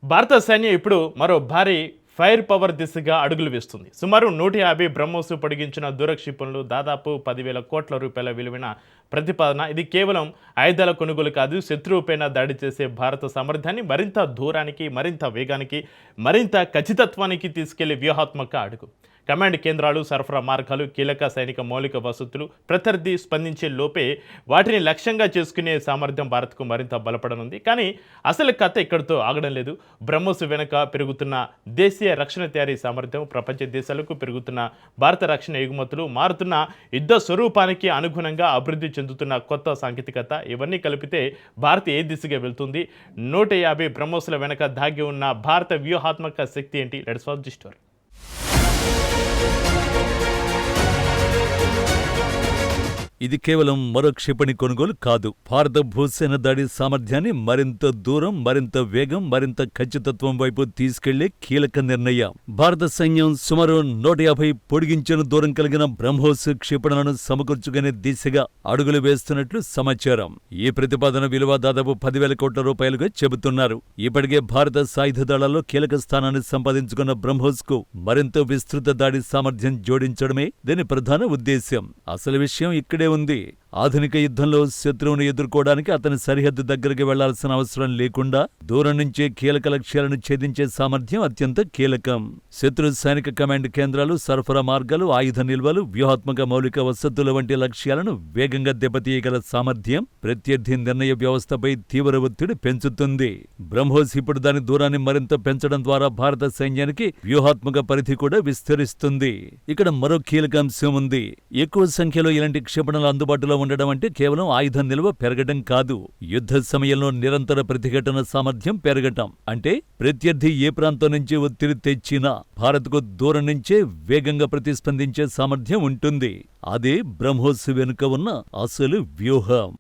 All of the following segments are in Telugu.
భారత సైన్యం ఇప్పుడు మరో భారీ ఫైర్ పవర్ దిశగా అడుగులు వేస్తుంది. సుమారు 150 బ్రహ్మోస్ పొడిగించిన దూరక్షిపణులు, దాదాపు 10,000 కోట్ల రూపాయల విలువైన ప్రతిపాదన. ఇది కేవలం ఆయుధాల కొనుగోలు కాదు, శత్రువుపైన దాడి చేసే భారత సామర్థ్యాన్ని మరింత దూరానికి, మరింత వేగానికి, మరింత ఖచ్చితత్వానికి తీసుకెళ్లే వ్యూహాత్మక అడుగు. కమాండ్ కేంద్రాలు, సరఫరా మార్గాలు, కీలక సైనిక మౌలిక వసతులు ప్రత్యర్థి స్పందించే లోపే వాటిని లక్ష్యంగా చేసుకునే సామర్థ్యం భారత్కు మరింత బలపడనుంది. కానీ అసలు కథ ఇక్కడితో ఆగడం లేదు. బ్రహ్మోస్ వెనుక పెరుగుతున్న దేశీయ రక్షణ తయారీ సామర్థ్యం, ప్రపంచ దేశాలకు పెరుగుతున్న భారత రక్షణ ఎగుమతులు, మారుతున్న యుద్ధ స్వరూపానికి అనుగుణంగా అభివృద్ధి చెందుతున్న కొత్త సాంకేతికత, ఇవన్నీ కలిపితే భారత్ ఏ దిశగా వెళ్తుంది, 150 బ్రహ్మోస్ల వెనుక దాగి ఉన్న భారత వ్యూహాత్మక శక్తి ఏంటి? Let's watch the story. ఇది కేవలం మరో క్షిపణి కొనుగోలు కాదు. భారత భూసేన దాడి సామర్థ్యాన్ని మరింత దూరం, మరింత వేగం, మరింత ఖచ్చితత్వం వైపు తీసుకెళ్లే కీలక నిర్ణయం. భారత సైన్యం సుమారు 150 పొడిగించిన దూరం కలిగిన బ్రహ్మోస్ క్షిపణులను సమకూర్చుకునే దిశగా అడుగులు వేస్తున్నట్లు సమాచారం. ఈ ప్రతిపాదన విలువ దాదాపు 10,000 కోట్ల రూపాయలుగా చెబుతున్నారు. ఇప్పటికే భారత సాయుధ దళాల్లో కీలక స్థానాన్ని సంపాదించుకున్న బ్రహ్మోస్ కు మరింత విస్తృత దాడి సామర్థ్యం జోడించడమే దీని ప్రధాన ఉద్దేశ్యం. అసలు విషయం ఇక్కడే ఉంది. ఆధునిక యుద్ధంలో శత్రువును ఎదుర్కోవడానికి అతని సరిహద్దు దగ్గరికి వెళ్లాల్సిన అవసరం లేకుండా దూరం నుంచే కీలక లక్ష్యాలను ఛేదించే సామర్థ్యం అత్యంత కీలకం. శత్రు సైనిక కమాండ్ కేంద్రాలు, సరఫరా మార్గాలు, ఆయుధ నిల్వలు, వ్యూహాత్మక మౌలిక వసతుల వంటి లక్ష్యాలను వేగంగా దెబ్బతీయగల సామర్థ్యం ప్రత్యర్థి నిర్ణయ వ్యవస్థపై తీవ్ర ఒత్తిడి పెంచుతుంది. బ్రహ్మోస్ ఇప్పుడు దాని దూరాన్ని మరింత పెంచడం ద్వారా భారత సైన్యానికి వ్యూహాత్మక పరిధి కూడా విస్తరిస్తుంది. ఇక్కడ మరో కీలక అంశం ఉంది. ఎక్కువ సంఖ్యలో ఇలాంటి క్షిపణులు అందుబాటులో ఉండడం అంటే కేవలం ఆయుధ నిల్వ పెరగడం కాదు, యుద్ధ సమయంలో నిరంతర ప్రతిఘటన సామర్థ్యం పెరగటం. అంటే ప్రత్యర్థి ఏ ప్రాంతం నుంచి ఒత్తిడి తెచ్చినా భారత్కు దూరం నుంచే వేగంగా ప్రతిస్పందించే సామర్థ్యం ఉంటుంది. అదే బ్రహ్మోస్ వెనుక ఉన్న అసలు వ్యూహం.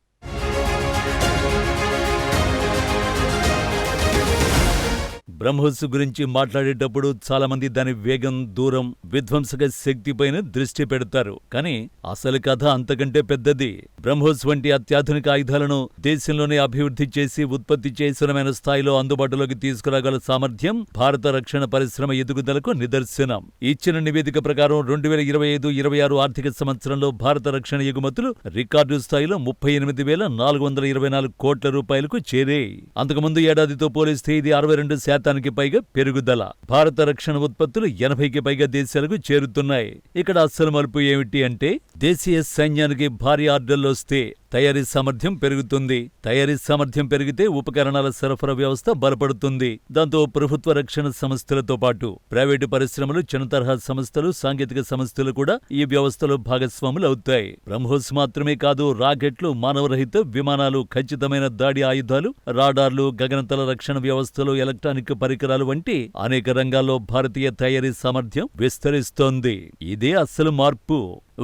బ్రహ్మోస్ గురించి మాట్లాడేటప్పుడు చాలా మంది దాని వేగం, దూరం, విధ్వంసక శక్తిపైన దృష్టి పెడతారు. కానీ అసలు కథ అంతకంటే పెద్దది. బ్రహ్మోస్ వంటి అత్యాధునిక ఆయుధాలను దేశంలోనే అభివృద్ధి చేసి ఉత్పత్తి చేసిన స్థాయిలో అందుబాటులోకి తీసుకురాగల సామర్థ్యం భారత రక్షణ పరిశ్రమ ఎదుగుదలకు నిదర్శనం. ఇచ్చిన నివేదిక ప్రకారం 2025-26 ఆర్థిక సంవత్సరంలో భారత రక్షణ ఎగుమతులు రికార్డు స్థాయిలో 38,424 కోట్ల రూపాయలకు చేరాయి. అంతకుముందు ఏడాదితో పోలిస్తే ఇది 62% పైగా పెరుగుదల. భారత రక్షణ ఉత్పత్తులు 80కి పైగా దేశాలకు చేరుతున్నాయి. ఇక్కడ అస్సలు మలుపు ఏమిటి అంటే దేశీయ సైన్యానికి భారీ ఆర్డర్లొస్తే తయారీ సామర్థ్యం పెరుగుతుంది. తయారీ సామర్థ్యం పెరిగితే ఉపకరణాల సరఫరా వ్యవస్థ బలపడుతుంది. దాంతో ప్రభుత్వ రక్షణ సంస్థలతో పాటు ప్రైవేటు పరిశ్రమలు, చిన్న తరహా సంస్థలు, సాంకేతిక సంస్థలు కూడా ఈ వ్యవస్థలో భాగస్వాములు అవుతాయి. బ్రహ్మోస్ మాత్రమే కాదు, రాకెట్లు, మానవరహిత విమానాలు, ఖచ్చితమైన దాడి ఆయుధాలు, రాడార్లు, గగనతల రక్షణ వ్యవస్థలు, ఎలక్ట్రానిక్ పరికరాలు వంటి అనేక రంగాల్లో భారతీయ తయారీ సామర్థ్యం విస్తరిస్తోంది. ఇదే అసలు మార్పు.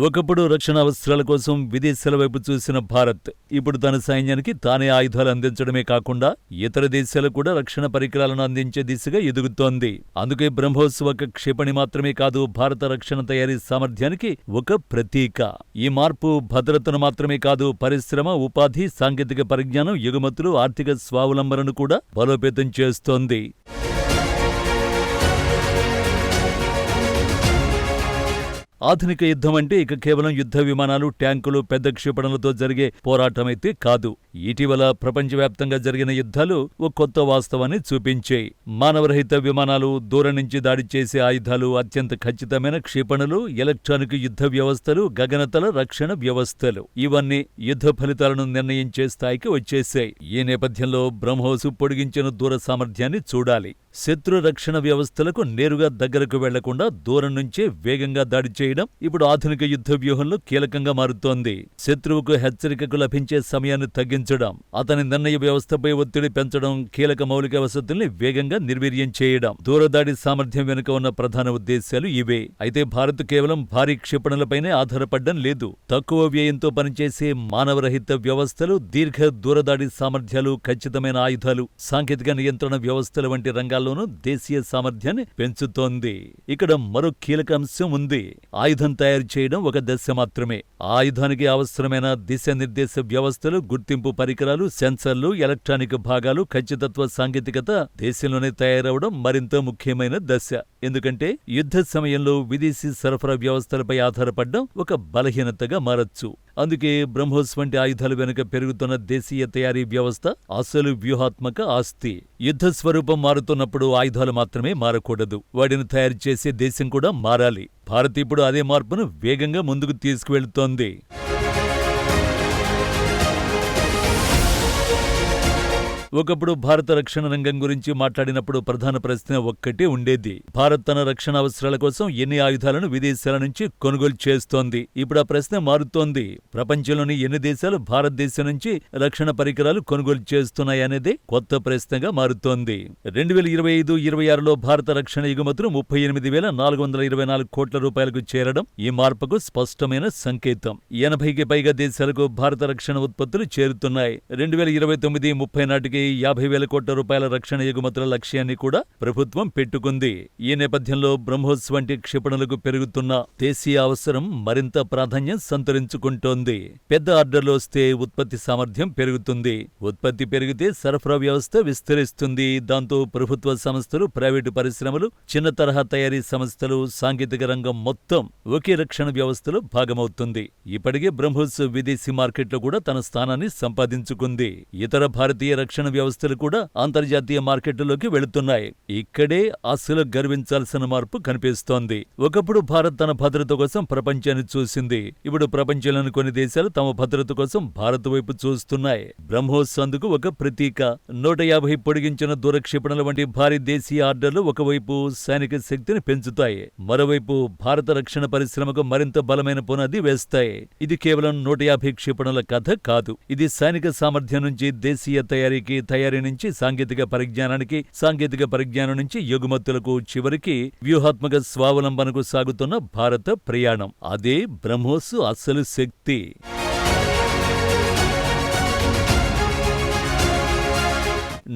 ఒకప్పుడు రక్షణ అవసరాల కోసం విదేశాల వైపు చూసిన భారత్ ఇప్పుడు తన సైన్యానికి తానే ఆయుధాలు అందించడమే కాకుండా ఇతర దేశాలకు కూడా రక్షణ పరికరాలను అందించే దిశగా ఎదుగుతోంది. అందుకే బ్రహ్మోస్ ఒక క్షిపణి మాత్రమే కాదు, భారత రక్షణ తయారీ సామర్థ్యానికి ఒక ప్రతీక. ఈ మార్పు భద్రతను మాత్రమే కాదు, పరిశ్రమ, ఉపాధి, సాంకేతిక పరిజ్ఞానం, ఎగుమతులు, ఆర్థిక స్వావలంబనను కూడా బలోపేతం చేస్తోంది. ఆధునిక యుద్ధం అంటే ఇక కేవలం యుద్ధ విమానాలు, ట్యాంకులు, పెద్ద క్షిపణులతో జరిగే పోరాటమైతే కాదు. ఇటీవల ప్రపంచవ్యాప్తంగా జరిగిన యుద్ధాలు ఓ కొత్త వాస్తవాన్ని చూపించాయి. మానవరహిత విమానాలు, దూరం నుంచి దాడి చేసే ఆయుధాలు, అత్యంత ఖచ్చితమైన క్షిపణులు, ఎలక్ట్రానిక్ యుద్ధ వ్యవస్థలు, గగనతల రక్షణ వ్యవస్థలు, ఇవన్నీ యుద్ధ ఫలితాలను నిర్ణయించే స్థాయికి వచ్చేశాయి. ఈ నేపథ్యంలో బ్రహ్మోస్ పొడిగించిన దూర సామర్థ్యాన్ని చూడాలి. శత్రు రక్షణ వ్యవస్థలకు నేరుగా దగ్గరకు వెళ్లకుండా దూరం నుంచే వేగంగా దాడి చేయడం ఇప్పుడు ఆధునిక యుద్ధ వ్యూహంలో కీలకంగా మారుతోంది. శత్రువుకు హెచ్చరికకు లభించే సమయాన్ని తగ్గించడం, అతని నిర్ణయ వ్యవస్థపై ఒత్తిడి పెంచడం, కీలక మౌలిక వసతుల్ని వేగంగా నిర్వీర్యం చేయడం, దూరదాడి సామర్థ్యం వెనుక ఉన్న ప్రధాన ఉద్దేశాలు ఇవే. అయితే భారత్ కేవలం భారీ క్షిపణులపైనే ఆధారపడడం లేదు. తక్కువ వ్యయంతో పనిచేసే మానవరహిత వ్యవస్థలు, దీర్ఘ దూరదాడి సామర్థ్యాలు, ఖచ్చితమైన ఆయుధాలు, సాంకేతిక నియంత్రణ వ్యవస్థల వంటి రంగాల రంగాల్లోనూ దేశీయ సామర్థ్యాన్ని పెంచుతోంది. ఇక్కడ మరో కీలక అంశం ఉంది. ఆయుధం తయారు చేయడం ఒక దశ మాత్రమే. ఆ ఆయుధానికి అవసరమైన దిశానిర్దేశ వ్యవస్థలు, గుర్తింపు పరికరాలు, సెన్సర్లు, ఎలక్ట్రానిక్ భాగాలు, ఖచ్చితత్వ సాంకేతికత దేశంలోనే తయారవడం మరింత ముఖ్యమైన దశ. ఎందుకంటే యుద్ధ సమయంలో విదేశీ సరఫరా వ్యవస్థలపై ఆధారపడడం ఒక బలహీనతగా మారచ్చు. అందుకే బ్రహ్మోస్ వంటి ఆయుధాల వెనుక పెరుగుతున్న దేశీయ తయారీ వ్యవస్థ అసలు వ్యూహాత్మక ఆస్తి. యుద్ధ స్వరూపం మారుతున్నప్పుడు ఆయుధాలు మాత్రమే మారకూడదు, వాటిని తయారు చేసే దేశం కూడా మారాలి. భారత్ ఇప్పుడు అదే మార్పును వేగంగా ముందుకు తీసుకువెళుతోంది. ఒకప్పుడు భారత రక్షణ రంగం గురించి మాట్లాడినప్పుడు ప్రధాన ప్రశ్న ఒక్కటే ఉండేది: భారత్ తన రక్షణ అవసరాల కోసం ఎన్ని ఆయుధాలను విదేశాల నుంచి కొనుగోలు చేస్తోంది? ఇప్పుడు ఆ ప్రశ్న మారుతోంది. ప్రపంచంలోని ఎన్ని దేశాలు భారతదేశం నుంచి రక్షణ పరికరాలు కొనుగోలు చేస్తున్నాయనేదే కొత్త ప్రశ్నగా మారుతోంది. 2025-26లో భారత రక్షణ ఎగుమతులు 38,424 కోట్ల రూపాయలకు చేరడం ఈ మార్పుకు స్పష్టమైన సంకేతం. 80కి పైగా దేశాలకు భారత రక్షణ ఉత్పత్తులు చేరుతున్నాయి. 2029-30 నాటికి 50,000 కోట్ల రూపాయల రక్షణ ఎగుమతుల లక్ష్యాన్ని కూడా ప్రభుత్వం పెట్టుకుంది. ఈ నేపథ్యంలో బ్రహ్మోస్ వంటి క్షిపణులకు పెరుగుతున్న దేశీయ అవసరం మరింత ప్రాధాన్యం సంతరించుకుంటోంది. పెద్ద ఆర్డర్లు వస్తే ఉత్పత్తి సామర్థ్యం పెరుగుతుంది. ఉత్పత్తి పెరిగితే సరఫరా వ్యవస్థ విస్తరిస్తుంది. దాంతో ప్రభుత్వ సంస్థలు, ప్రైవేటు పరిశ్రమలు, చిన్న తరహా తయారీ సంస్థలు, సాంకేతిక రంగం మొత్తం ఒకే రక్షణ వ్యవస్థలో భాగమవుతుంది. ఇప్పటికే బ్రహ్మోస్ విదేశీ మార్కెట్లో కూడా తన స్థానాన్ని సంపాదించుకుంది. ఇతర భారతీయ రక్షణ వ్యవస్థలు కూడా అంతర్జాతీయ మార్కెట్లలోకి వెళుతున్నాయి. ఇక్కడే అసలు గర్వించాల్సిన మార్పు కనిపిస్తోంది. ఒకప్పుడు భారత్ తన భద్రత కోసం ప్రపంచాన్ని చూసింది. ఇప్పుడు ప్రపంచంలోని కొన్ని దేశాలు తమ భద్రత కోసం భారత్ వైపు చూస్తున్నాయి. బ్రహ్మోస్ అందుకు ఒక ప్రతీక. 150 పొడిగించిన దూరక్షిపణుల వంటి భారీ దేశీయ ఆర్డర్లు ఒకవైపు సైనిక శక్తిని పెంచుతాయి, మరోవైపు భారత రక్షణ పరిశ్రమకు మరింత బలమైన పునాది వేస్తాయి. ఇది కేవలం 150 క్షిపణుల కథ కాదు. ఇది సైనిక సామర్థ్యం నుంచి దేశీయ తయారీ నుంచి సాంకేతిక పరిజ్ఞానానికి, సాంకేతిక పరిజ్ఞానం నుంచి ఎగుమతులకు, చివరికి వ్యూహాత్మక స్వావలంబనకు సాగుతున్న భారత ప్రయాణం. అదే బ్రహ్మోస్ అసలు శక్తి.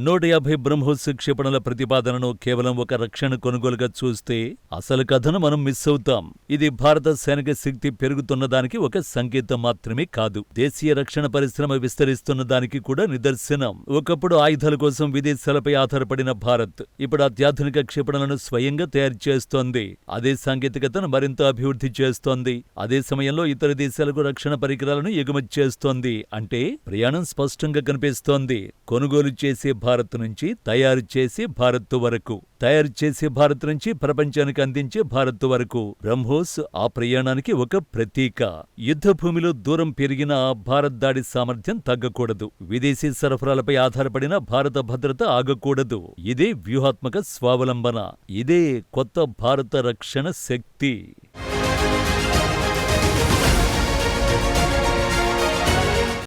150 బ్రహ్మోస్ క్షిపణుల ప్రతిపాదనను కేవలం ఒక రక్షణ కొనుగోలుగా చూస్తే అసలు కథను మనం మిస్ అవుతాం. ఇది భారత సైనిక శక్తి పెరుగుతున్న దానికి ఒక సంకేతం మాత్రమే కాదు, దేశీయ రక్షణ పరిశ్రమ విస్తరిస్తున్న దానికి కూడా నిదర్శనం. ఒకప్పుడు ఆయుధాల కోసం విదేశాలపై ఆధారపడిన భారత్ ఇప్పుడు అత్యాధునిక క్షిపణులను స్వయంగా తయారు చేస్తోంది. అదే సాంకేతికతను మరింత అభివృద్ధి చేస్తోంది. అదే సమయంలో ఇతర దేశాలకు రక్షణ పరికరాలను ఎగుమతి చేస్తోంది. అంటే ప్రయాణం స్పష్టంగా కనిపిస్తోంది. కొనుగోలు చేసే భారత్ నుంచి తయారు చేసే భారత్ వరకు, తయారు చేసే భారత్ నుంచి ప్రపంచానికి అందించే భారత్ వరకు బ్రహ్మోస్ ఆ ప్రయాణానికి ఒక ప్రతీక. యుద్ధ భూమిలో దూరం పెరిగిన భారత్ దాడి సామర్థ్యం తగ్గకూడదు. విదేశీ సరఫరాలపై ఆధారపడిన భారత భద్రత ఆగకూడదు. ఇదే వ్యూహాత్మక స్వావలంబన. ఇదే కొత్త భారత రక్షణ శక్తి.